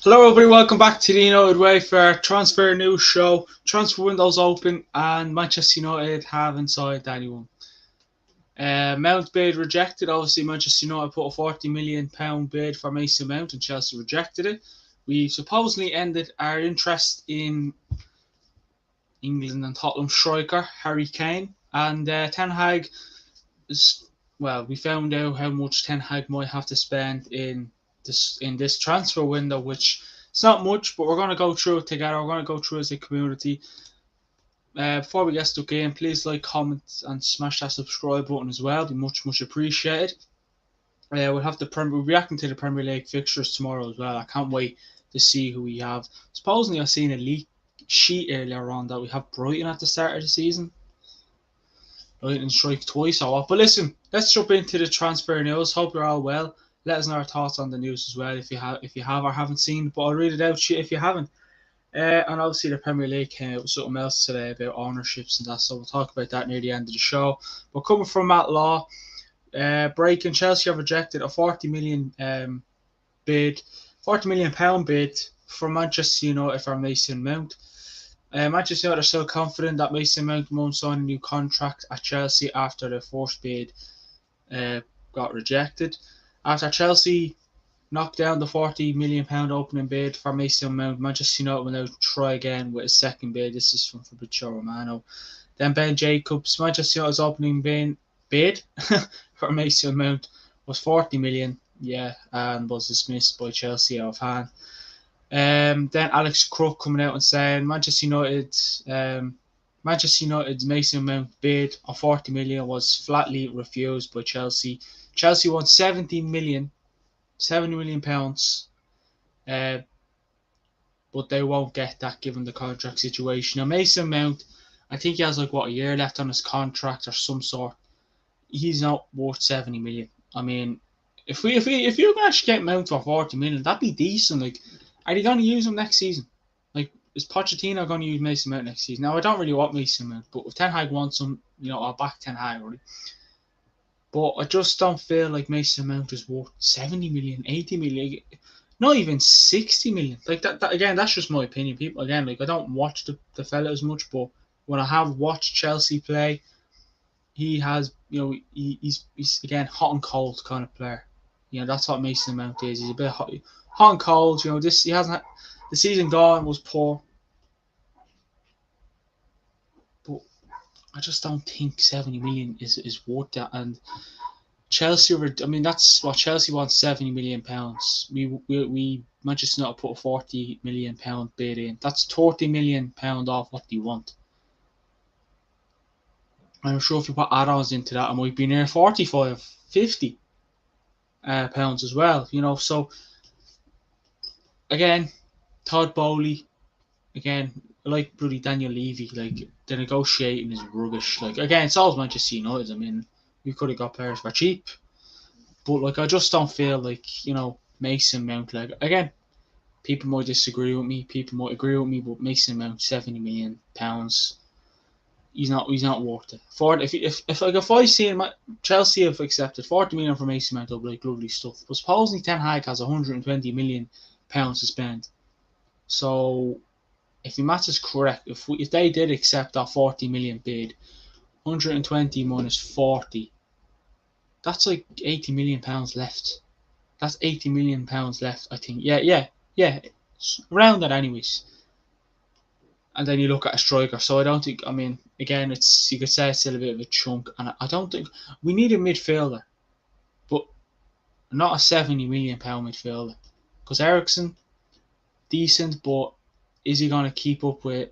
Hello, everybody. Welcome back to the United Way for our transfer news show. Transfer window's open, and Manchester United haven't signed anyone. Mount bid rejected. Obviously, Manchester United put a £40 million bid for Mason Mount, and Chelsea rejected it. We supposedly ended our interest in England and Tottenham striker Harry Kane, and Ten Hag is we found out how much Ten Hag might have to spend in this transfer window, which it's not much, but we're going to go through it together. We're going to go through it as a community. Before we get stuck in, please like, comment, and smash that subscribe button as well. Be much appreciated. We'll have we're reacting to the Premier League fixtures tomorrow as well. I can't wait to see who we have. Supposedly, I've seen a leak sheet earlier on that we have Brighton at the start of the season. Brighton strike twice or what. But listen, let's jump into the transfer news. Hope you're all well. Let us know your thoughts on the news as well if you have or haven't seen. But I'll read it out to you if you haven't. And obviously the Premier League came out with something else today about ownerships and that, so we'll talk about that near the end of the show. But coming from Matt Law, breaking, Chelsea have rejected a £40 million bid from Manchester United for Mason Mount. Manchester United are still confident that Mason Mount won't sign a new contract at Chelsea after the first bid got rejected. After Chelsea knocked down the £40 million opening bid for Mason Mount, Manchester United will now try again with a second bid. This is from Fabrizio Romano. Then Ben Jacobs, Manchester United's opening bid for Mason Mount was £40 million, and was dismissed by Chelsea out of hand. Then Alex Crook coming out and saying Manchester United's Mason Mount bid of £40 million was flatly refused by Chelsea. Chelsea won £70 million, but they won't get that given the contract situation. Now Mason Mount, I think he has a year left on his contract or some sort. He's not worth 70 million. I mean, if you can actually get Mount for 40 million, that'd be decent. Are they going to use him next season? Is Pochettino going to use Mason Mount next season? Now, I don't really want Mason Mount, but if Ten Hag wants him, I'll back Ten Hag already. But I just don't feel like Mason Mount is worth 70 million, 80 million, not even 60 million. That again, that's just my opinion. People, again, I don't watch the fella as much, but when I have watched Chelsea play, he has, he's again hot and cold kind of player. That's what Mason Mount is. He's a bit hot and cold. He hasn't. The season gone was poor, but I just don't think 70 million is worth that. And Chelsea, that's what Chelsea wants, £70 million. We Manchester United put a £40 million bid in. That's £30 million off what they want. I'm sure if you put add-ons into that, it might be near 45, 50 pounds as well. So again, Todd Bowley, again, like bloody Daniel Levy, the negotiating is rubbish. Again, it's all Manchester United. We could have got players for cheap, but I just don't feel like Mason Mount. Again, people might disagree with me, people might agree with me, but Mason Mount, £70 million, he's not worth it. If I see him, Chelsea have accepted £40 million for Mason Mount, they'll be lovely stuff. But supposedly Ten Hag has £120 million to spend. So if the math is correct, if they did accept that 40 million bid, 120 minus 40, that's £80 million left. That's £80 million left, I think. Yeah. Around that, anyways. And then you look at a striker. So I don't think. Again, you could say it's still a bit of a chunk, and I don't think we need a midfielder, but not a £70 million midfielder. Because Eriksen, decent, but is he going to keep up with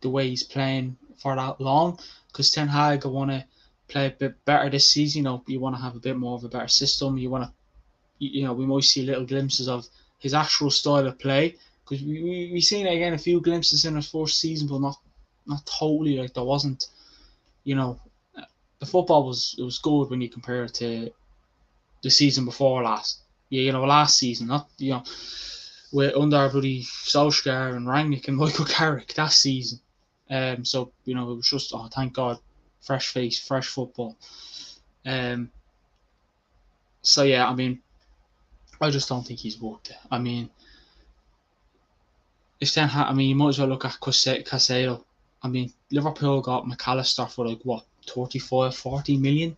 the way he's playing for that long? Because Ten Hag want to play a bit better this season. You want to have a bit more of a better system. You want to, we might see little glimpses of his actual style of play. Because we've seen it again, a few glimpses in his first season, but not totally. There wasn't, the football was good when you compare it to the season before last. Last season, not with under bloody Solskjaer and Rangnick and Michael Carrick that season. So it was just thank God, fresh face, fresh football. So yeah, I just don't think he's worth it. I mean, you might as well look at Casado. I mean, Liverpool got McAllister for like what 35, 40 million.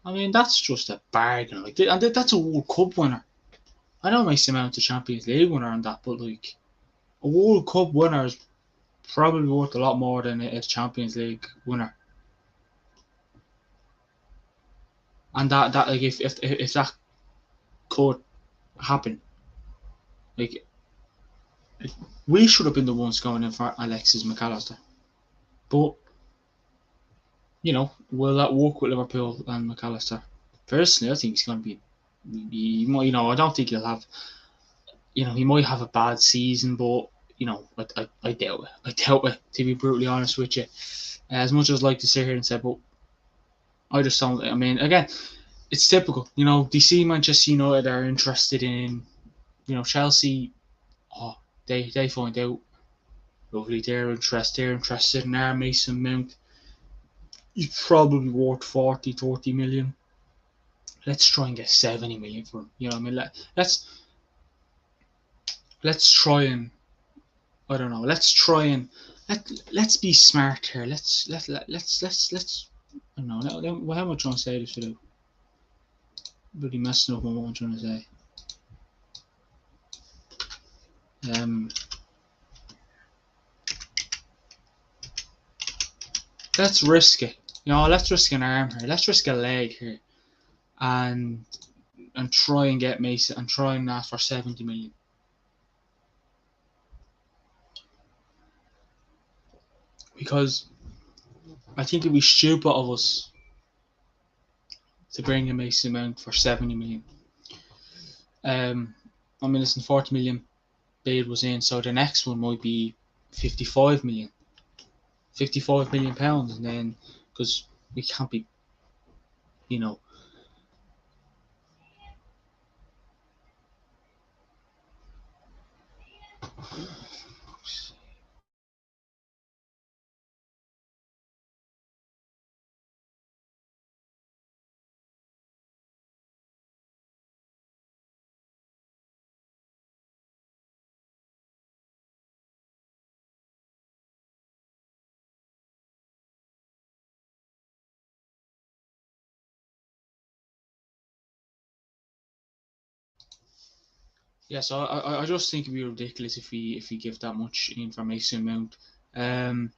I mean, that's just a bargain. Like, and that's a World Cup winner. I know Mason Mount a Champions League winner and that, but like a World Cup winner is probably worth a lot more than a Champions League winner. And that like if that could happen, like we should have been the ones going in for Alexis McAllister. But will that work with Liverpool and McAllister? Personally, I think he's going to be. I don't think he'll have. He might have a bad season, but I doubt it. I doubt it. To be brutally honest with you, as much as I'd like to sit here and say, but I just don't. I mean, again, it's typical. DC, Manchester United are interested in. Chelsea. Oh, they find out. Lovely. They're interested in our Mason Mount. He's probably worth 40, 30 million. Let's try and get 70 million for him. I mean, let's try and I don't know. Let's try and let's be smart here. Let's I don't know. How am I trying to say this without really messing up on what I'm trying to say? Let's risk it. Let's risk an arm here. Let's risk a leg here, and try and get Mason and try and ask for 70 million. Because I think it'd be stupid of us to bring in Mason Mount for 70 million. I mean, listen, 40 million bid was in, so the next one might be 55 million. 55 million pounds, and then because we can't be, yeah. So I just think it'd be ridiculous if we give that much information Mount. And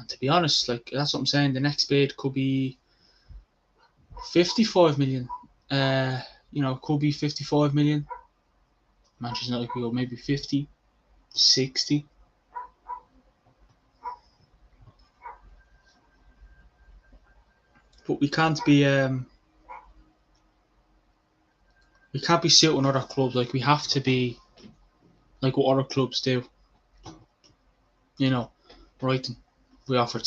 to be honest, like that's what I'm saying. The next bid could be 55 million. Could be 55 million. Manchester United could go maybe 50, 60. But we can't be suiting other clubs. Like we have to be like what other clubs do. Brighton, we offered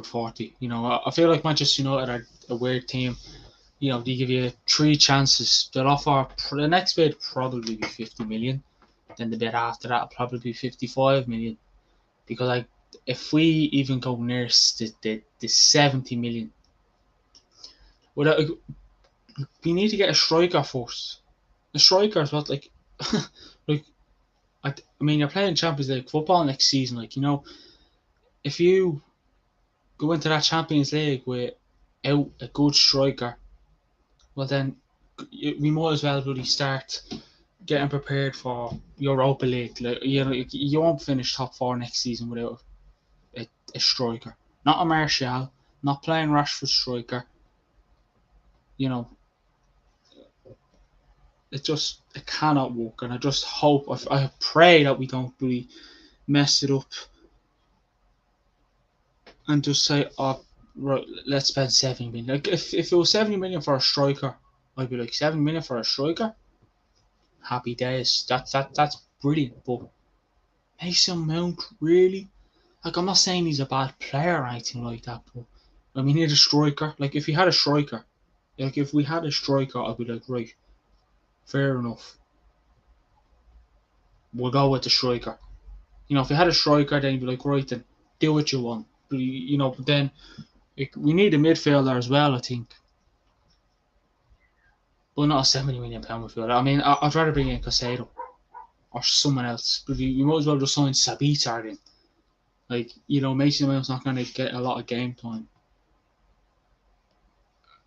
40. I feel like Manchester United are a weird team. They give you 3 chances. They'll offer the next bid probably be 50 million. Then the bid after that will probably be 55 million. Because like if we even go near the 70 million, we need to get a striker first. The striker is what like like I mean you're playing Champions League football next season. Like if you go into that Champions League without a good striker, well then we might as well really start getting prepared for Europa League. Like you won't finish top 4 next season without a striker. Not a Martial, not playing Rashford striker. It cannot work, and I just hope I pray that we don't really mess it up and just say, oh, right, let's spend 70 million. Like if it was 70 million for a striker, I'd be like 7 million for a striker. Happy days. That's brilliant. But Mason Mount, really? Like I'm not saying he's a bad player or anything like that, but I mean, he had a striker. Like if we had a striker, I'd be like, right, fair enough. We'll go with the striker. If we had a striker, then you'd be like, right, then do what you want. But then we need a midfielder as well, I think. But not a £70 million midfielder. I mean, I'd rather bring in Casado. or someone else. But you might as well just sign Sabitzer again. Like, Mason Mount's not going to get a lot of game time.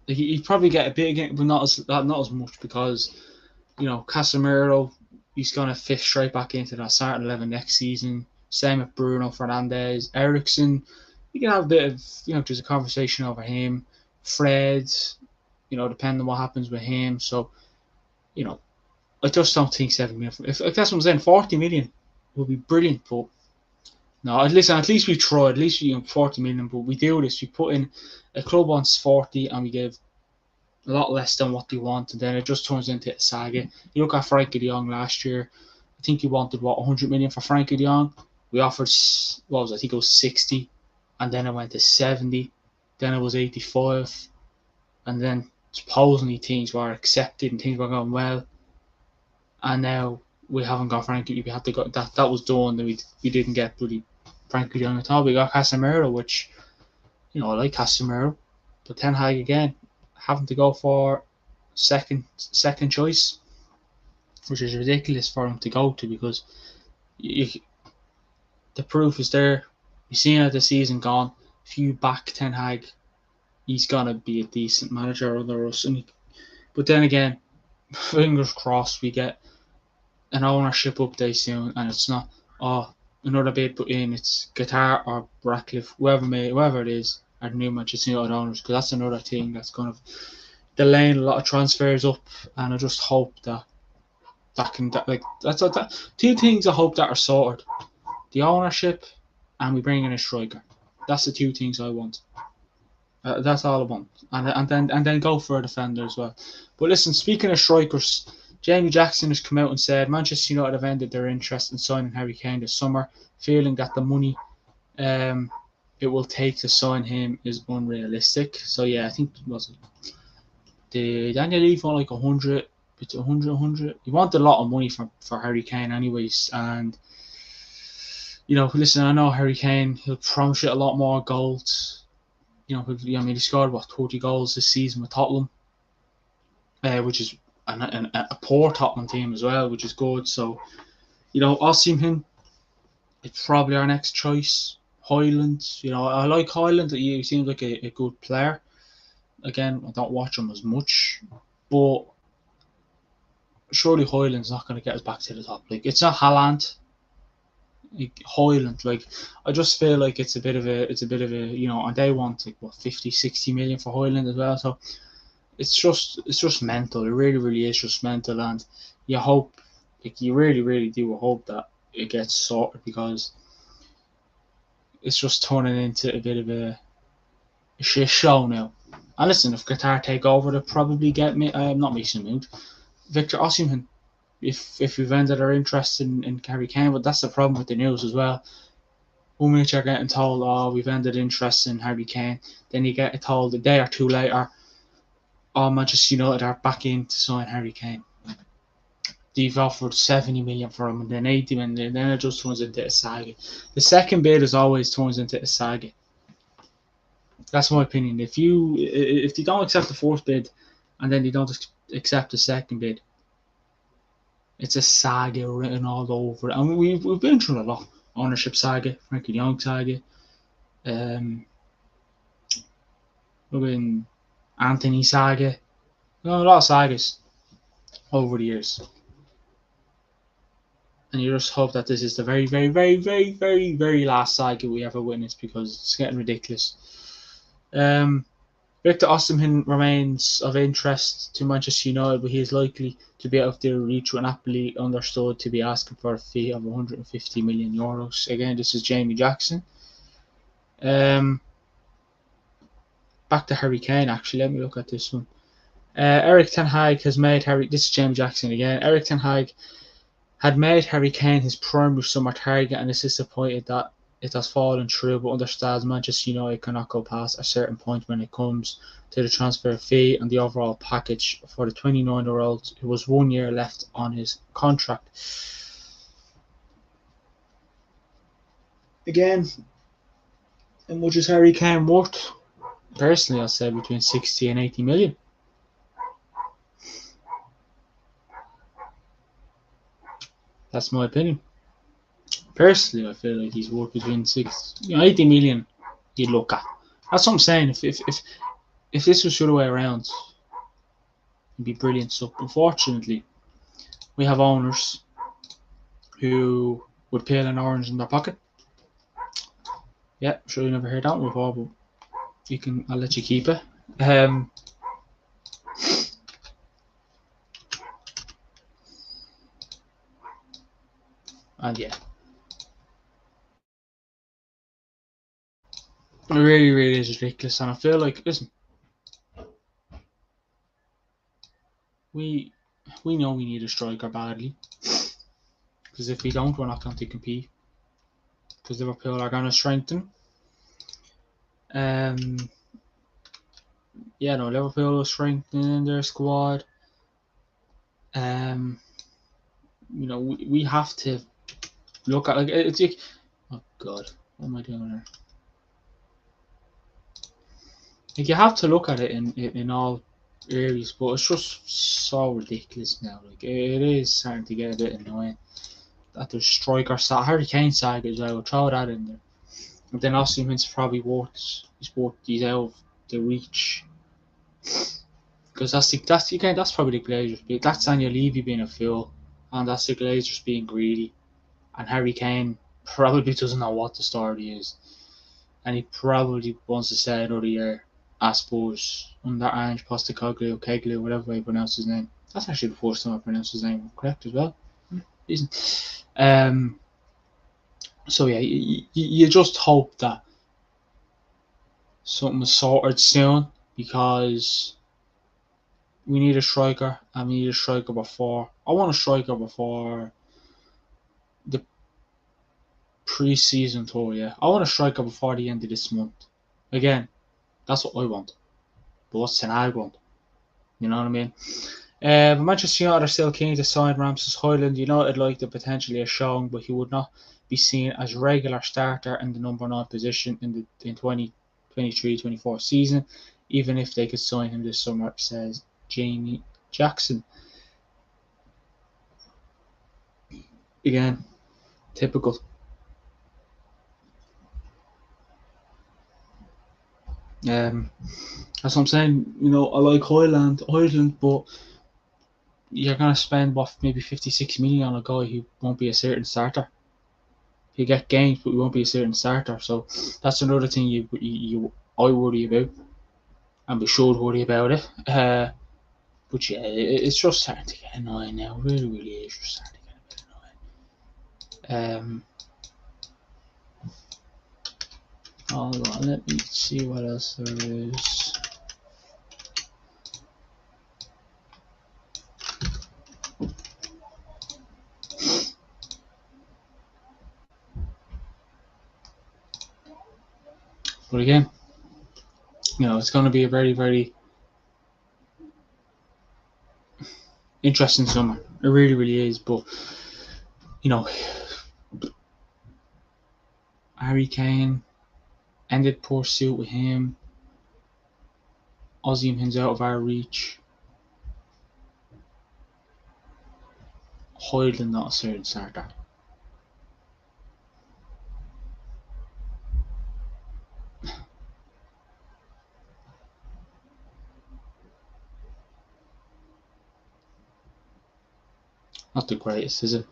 Like, he'd probably get a bit of game, but not as much because, Casemiro, he's going to fit straight back into that starting 11 next season. Same with Bruno Fernandes. Eriksen, you can have a bit of, there's a conversation over him. Fred, depending on what happens with him. So, I just don't think 7 million. If that's what I'm saying, 40 million would be brilliant. But no, at least we try. At least we 40 million. But we do this. We put in a club wants 40 and we give a lot less than what they want, and then it just turns into a saga. You look at Frankie de Jong last year. I think he wanted 100 million for Frankie de Jong. We offered I think it was 60, and then it went to 70. Then it was 85, and then supposedly things were accepted and things were going well. And now we haven't got Frankie. We had to go. That was done. And we didn't get bloody Frankie de Jong at all. We got Casemiro, which I like Casemiro, but Ten Hag again having to go for second choice, which is ridiculous for him to go to because the proof is there. You've seen how the season gone. If you back Ten Hag, he's gonna be a decent manager under us. But then again, fingers crossed we get an ownership update soon, and it's not another bid put in. It's Qatar or Ratcliffe, whoever it is, are the new Manchester United owners, because that's another thing that's kind of delaying a lot of transfers up. And I just hope that's two things I hope that are sorted: the ownership, and we bring in a striker. That's the two things I want. That's all I want, and then go for a defender as well. But listen, speaking of strikers, Jamie Jackson has come out and said Manchester United have ended their interest in signing Harry Kane this summer, feeling that the money it will take to sign him is unrealistic. So yeah, I think the Daniel Levy want like 100, it's 100. He wanted a lot of money for Harry Kane anyways, and listen, I know Harry Kane, he'll promise you a lot more goals. He scored 30 goals this season with Tottenham, which is a poor Tottenham team as well, which is good. So, Osimhen, it's probably our next choice. Højlund, I like Højlund. He seems like a good player. Again, I don't watch him as much, but surely Højlund's not going to get us back to the top. Like, it's not Haaland. Højlund, I just feel like it's a bit of a and they want 50, 60 million for Højlund as well. So it's just mental. It really, really is just mental, and you hope, you really, really do hope that it gets sorted, because it's just turning into a bit of a shit show now. And listen, if Qatar take over, they'll probably get me. Not Mason Mount, Victor Osimhen. If we've ended our interest in Harry Kane, but that's the problem with the news as well. 1 minute you're getting told, we've ended interest in Harry Kane, then you get told a day or two later, Manchester United are back in to sign Harry Kane. They've offered 70 million for him, and then 80 million, and then it just turns into a saga. The second bid is always turns into a saga. That's my opinion. If they don't accept the first bid, and then they don't accept the second bid, it's a saga written all over it. And we've been through a lot. Ownership saga, Frankie de Jong saga, we've been Anthony saga. A lot of sagas over the years. And you just hope that this is the very, very, very, very, very, very last saga we ever witnessed, because it's getting ridiculous. Victor Osimhen remains of interest to Manchester United, but he is likely to be out of their reach, with Napoli understood to be asking for a fee of 150 million euros. Again, this is Jamie Jackson. Back to Harry Kane, actually. Let me look at this one. Erik Ten Hag has made this is Jamie Jackson again. Erik Ten Hag had made Harry Kane his primary summer target, and is disappointed that it has fallen through, but understands Manchester United cannot go past a certain point when it comes to the transfer fee and the overall package for the 29-year-old, who was 1 year left on his contract. Again, how much is Harry Kane worth? Personally, I'd say between 60 and 80 million. That's my opinion. Personally, I feel like he's worth between 80 million. You'd look at. That's what I'm saying. If this was the other way around, it'd be brilliant stuff. Unfortunately, we have owners who would peel an orange in their pocket. Yeah, I'm sure you never heard that one before, but I'll let you keep it. And yeah, it really, really is ridiculous. And I feel like, listen, we know we need a striker badly, because if we don't, we're not going to compete. Because Liverpool are going to strengthen. Yeah, no, Liverpool are strengthening their squad. We have to look at it's like, oh god, what am I doing here? Like, you have to look at it in all areas, but it's just so ridiculous now. Like, it is starting to get a bit annoying that there's striker Harry Kane saga as well. We'll throw that in there. But then Osimhen's probably he's out of the reach, because that's probably the Glazers. That's Daniel Levy being a fool, and that's the Glazers being greedy. And Harry Kane probably doesn't know what the story is, and he probably wants to stay another year, I suppose, under Ange Postecoglou, Keglu, whatever way you pronounce his name. That's actually the first time I pronounced his name correct as well. Isn't? So yeah, you just hope that something is sorted soon, because we need a striker, and we need a striker before. I want a striker before the pre-season tour. Yeah, I want a striker before the end of this month. Again, that's what I want. But what's Ten Hag want? You know what I mean? But Manchester United are still keen to sign Ramses Højlund. United like the potentially a showing, but he would not be seen as regular starter in the number 9 position in 2023-24 season, even if they could sign him this summer, says Jamie Jackson. Again, typical. That's what I'm saying. I like Højlund, but you're gonna spend maybe 56 million on a guy who won't be a certain starter. He'll get games, but he won't be a certain starter. So that's another thing I worry about, and we should worry about it. But yeah, it's just starting to get annoying now. It really, really is just starting to get a bit annoying. Hold on, let me see what else there is. But again, it's going to be a very, very interesting summer. It really, really is. But Harry Kane ended pursuit with him. Osimhen's out of our reach. Højlund not a certain starter. Not the greatest, is it?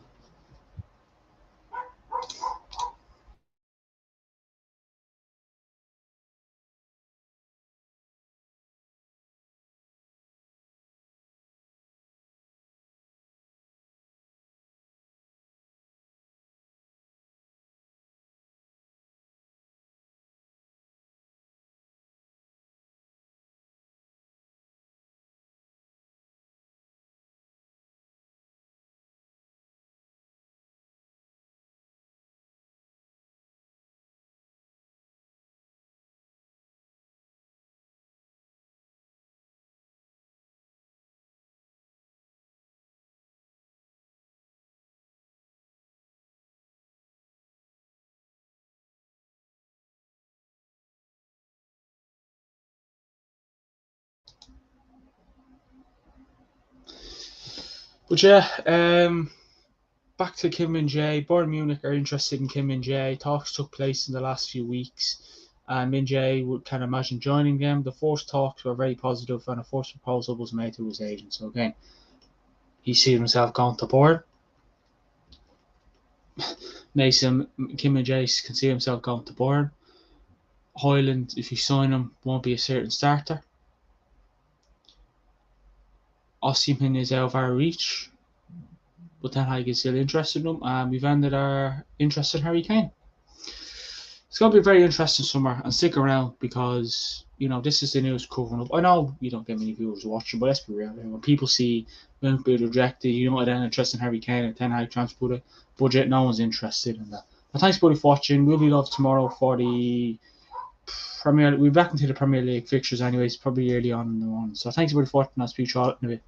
But yeah, back to Kim and Jae. Bayern Munich are interested in Kim and Jae. Talks took place in the last few weeks, and Min Jae would kind of imagine joining them. The first talks were very positive, and a first proposal was made to his agent. So again, he sees himself going to Bayern. Mason Kim and Jae can see himself going to Bayern. Højlund, if you sign him, won't be a certain starter. Osimhen is out of our reach, but Ten Hag is still interested in him, and we've ended our interest in Harry Kane. It's going to be a very interesting summer, and stick around because this is the news covering up. I know you don't get many viewers watching, but let's be real. When people see Mount being rejected, I don't interest in Harry Kane and Ten Hag transport budget. No one's interested in that. But thanks, buddy, for watching. We'll be live tomorrow for the Premier. We'll be back into the Premier League fixtures, anyways, probably early on in the morning. So thanks, everybody, for watching. I'll speak to you all in a bit.